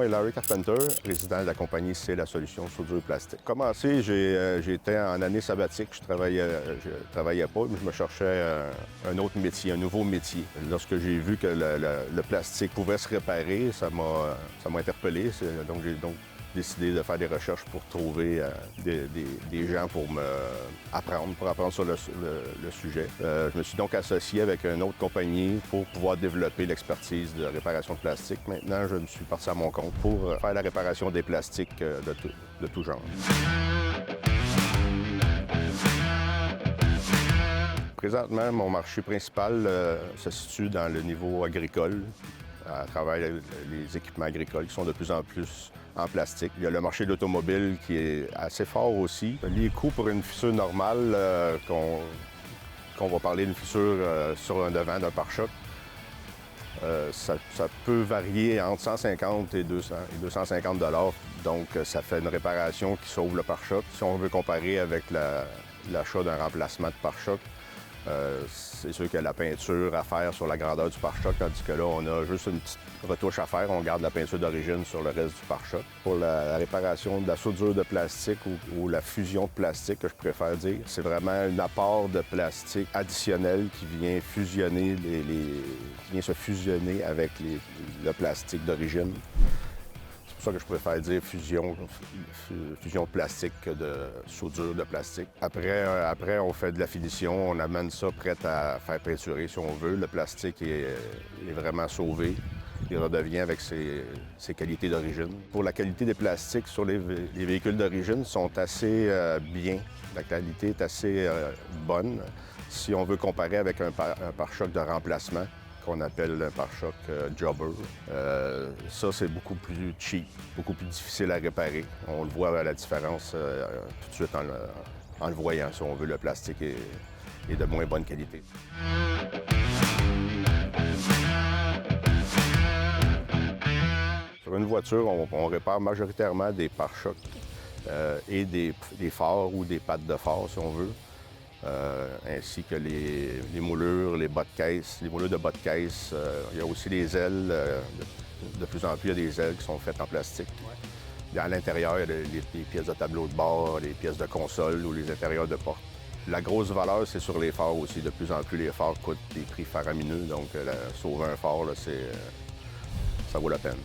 nom est Larry Carpenter, président de la compagnie C'est la solution soudure plastique. Commencé, j'étais en année sabbatique, je travaillais pas, mais je me cherchais un autre métier, un nouveau métier. Lorsque j'ai vu que le plastique pouvait se réparer, ça m'a interpellé. Donc j'ai décidé de faire des recherches pour trouver des gens pour apprendre sur le sujet. Je me suis donc associé avec une autre compagnie pour pouvoir développer l'expertise de réparation de plastique. Maintenant, je me suis parti à mon compte pour faire la réparation des plastiques de tout genre. Présentement, mon marché principal se situe dans le niveau agricole, à travers les équipements agricoles qui sont de plus en plus en plastique. Il y a le marché de l'automobile qui est assez fort aussi. Les coûts pour une fissure normale, qu'on va parler d'une fissure sur un devant d'un pare-choc, ça peut varier entre 150 et 250 $. Donc, ça fait une réparation qui sauve le pare-choc. Si on veut comparer avec l'achat d'un remplacement de pare-choc, c'est sûr qu'il y a la peinture à faire sur la grandeur du pare-choc, tandis que là, on a juste une petite retouche à faire. On garde la peinture d'origine sur le reste du pare-choc. Pour la réparation de la soudure de plastique ou la fusion de plastique, que je préfère dire, c'est vraiment un apport de plastique additionnel qui vient fusionner qui vient se fusionner avec le plastique d'origine. C'est pour ça que je préfère dire fusion de plastique que de soudure de plastique. Après, on fait de la finition, on amène ça prêt à faire peinturer si on veut. Le plastique est vraiment sauvé. Il redevient avec ses qualités d'origine. Pour la qualité des plastiques sur les véhicules d'origine sont assez bien. La qualité est assez bonne si on veut comparer avec un pare-choc de remplacement qu'on appelle un pare-choc jobber. Ça, c'est beaucoup plus cheap, beaucoup plus difficile à réparer. On le voit la différence tout de suite en le voyant, si on veut. Le plastique est de moins bonne qualité. Sur une voiture, on répare majoritairement des pare-chocs et des phares ou des pattes de phare, si on veut. Ainsi que les moulures, les bas de caisse, les moulures de bas de caisse. Il y a aussi les ailes. De plus en plus, il y a des ailes qui sont faites en plastique. Ouais. À l'intérieur, il y a les pièces de tableau de bord, les pièces de console ou les intérieurs de porte. La grosse valeur, c'est sur les phares aussi. De plus en plus, les phares coûtent des prix faramineux. Donc, sauver un phare, là, ça vaut la peine.